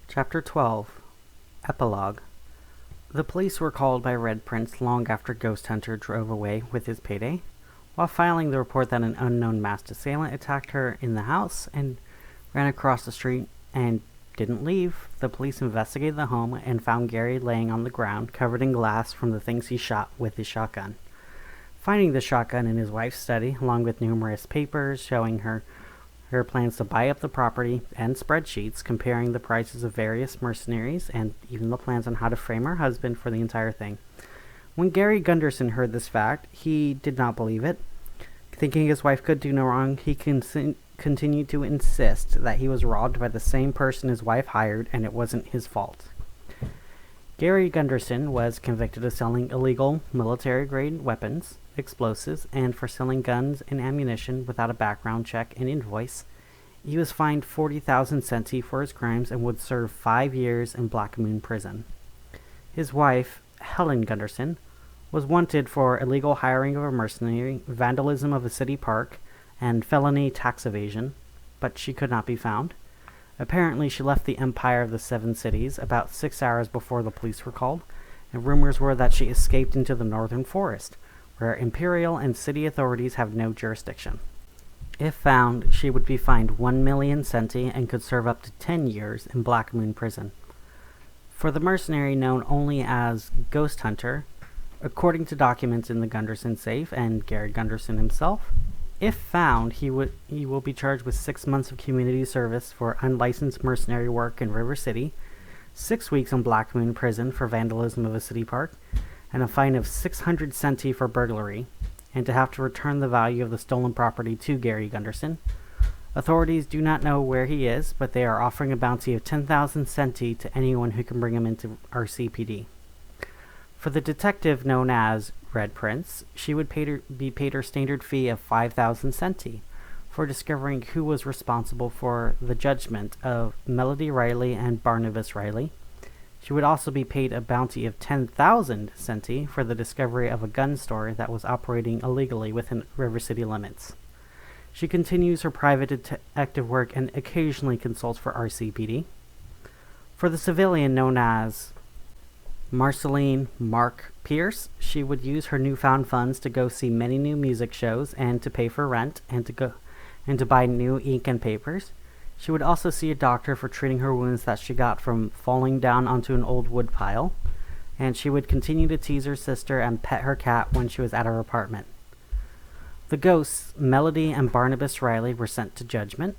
Chapter 12 Epilogue. The police were called by Red Prince long after Ghost Hunter drove away with his payday. While filing the report that an unknown masked assailant attacked her in the house and ran across the street and didn't leave, the police investigated the home and found Gary laying on the ground, covered in glass from the things he shot with his shotgun. Finding the shotgun in his wife's study, along with numerous papers showing her plans to buy up the property and spreadsheets comparing the prices of various mercenaries and even the plans on how to frame her husband for the entire thing. When Gary Gunderson heard this fact, he did not believe it. Thinking his wife could do no wrong, he continued to insist that he was robbed by the same person his wife hired and it wasn't his fault. Gary Gunderson was convicted of selling illegal military-grade weapons, explosives, and for selling guns and ammunition without a background check and invoice. He was fined 40,000 centi for his crimes and would serve 5 years in Black Moon prison. His wife, Helen Gunderson, was wanted for illegal hiring of a mercenary, vandalism of a city park, and felony tax evasion, but she could not be found. Apparently, she left the Empire of the Seven Cities about 6 hours before the police were called, and rumors were that she escaped into the northern forest, where imperial and city authorities have no jurisdiction. If found, she would be fined 1 million centi and could serve up to 10 years in Black Moon prison. For the mercenary known only as Ghost Hunter, according to documents in the Gunderson safe and Gary Gunderson himself, if found, he will be charged with 6 months of community service for unlicensed mercenary work in River City, 6 weeks in Black Moon prison for vandalism of a city park, and a fine of 600 centi for burglary, and to have to return the value of the stolen property to Gary Gunderson. Authorities do not know where he is, but they are offering a bounty of 10,000 centi to anyone who can bring him into RCPD. For the detective known as Red Prince, she would be paid her standard fee of 5,000 centi for discovering who was responsible for the judgment of Melody Riley and Barnabas Riley. She would also be paid a bounty of 10,000 centi for the discovery of a gun store that was operating illegally within River City limits. She continues her private detective work and occasionally consults for RCPD. For the civilian known as Marceline Mark Pierce, she would use her newfound funds to go see many new music shows and to pay for rent and to buy new ink and papers. She would also see a doctor for treating her wounds that she got from falling down onto an old wood pile, and she would continue to tease her sister and pet her cat when she was at her apartment. The ghosts, Melody and Barnabas Riley, were sent to judgment.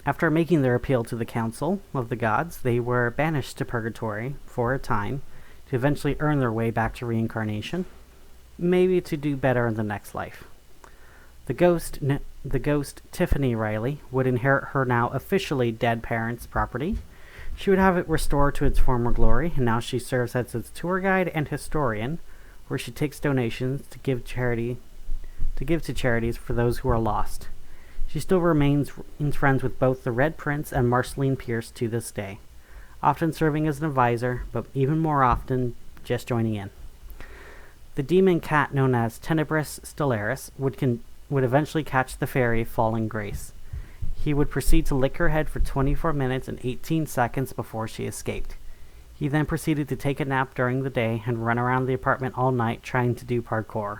After making their appeal to the Council of the Gods, they were banished to purgatory for a time to eventually earn their way back to reincarnation, maybe to do better in the next life. The ghost Tiffany Riley would inherit her now officially dead parents' property. She would have it restored to its former glory, and now she serves as its tour guide and historian, where she takes donations to give to charities for those who are lost. She still remains friends with both the Red Prince and Marceline Pierce to this day, often serving as an advisor, but even more often just joining in. The demon cat known as Tenebris Stellaris would eventually catch the fairy Falling Grace. He would proceed to lick her head for 24 minutes and 18 seconds before she escaped. He then proceeded to take a nap during the day and run around the apartment all night trying to do parkour.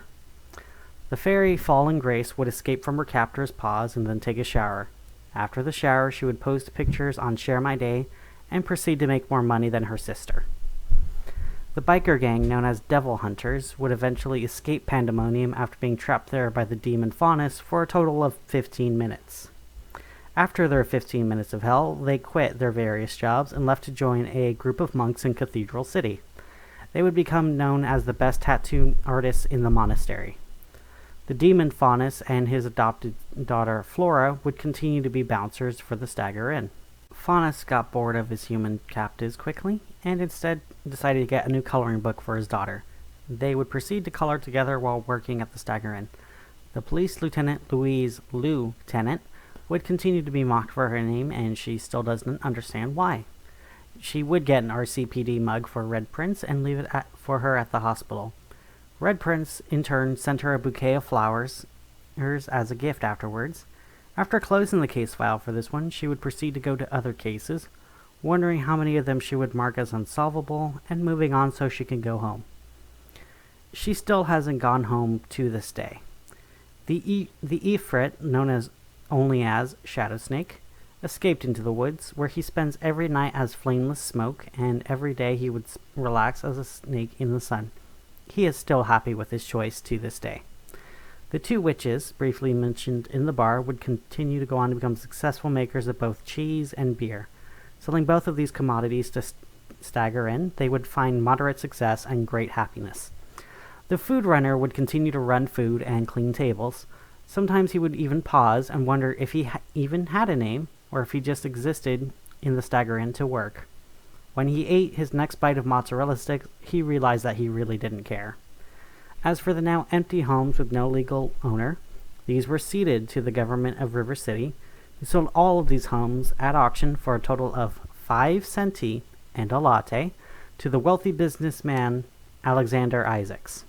The fairy Falling Grace would escape from her captor's paws and then take a shower. After the shower, she would post pictures on Share My Day and proceed to make more money than her sister. The biker gang, known as Devil Hunters, would eventually escape Pandemonium after being trapped there by the demon Faunus for a total of 15 minutes. After their 15 minutes of hell, they quit their various jobs and left to join a group of monks in Cathedral City. They would become known as the best tattoo artists in the monastery. The demon Faunus and his adopted daughter Flora would continue to be bouncers for the Stagger Inn. Faunus got bored of his human captives quickly, and instead decided to get a new coloring book for his daughter. They would proceed to color together while working at the Stagger Inn. The police lieutenant, Louise Lou Tennant, would continue to be mocked for her name, and she still doesn't understand why. She would get an RCPD mug for Red Prince and leave it for her at the hospital. Red Prince, in turn, sent her a bouquet of flowers as a gift afterwards. After closing the case file for this one, she would proceed to go to other cases, wondering how many of them she would mark as unsolvable and moving on so she can go home. She still hasn't gone home to this day. The Ifrit, known as only as Shadow Snake, escaped into the woods, where he spends every night as flameless smoke, and every day he would relax as a snake in the sun. He is still happy with his choice to this day. The two witches, briefly mentioned in the bar, would continue to go on to become successful makers of both cheese and beer. Selling both of these commodities to Stagger Inn, they would find moderate success and great happiness. The food runner would continue to run food and clean tables. Sometimes he would even pause and wonder if he even had a name, or if he just existed in the Stagger Inn to work. When he ate his next bite of mozzarella sticks, he realized that he really didn't care. As for the now empty homes with no legal owner, these were ceded to the government of River City, who sold all of these homes at auction for a total of 5 centi and a latte to the wealthy businessman Alexander Isaacs.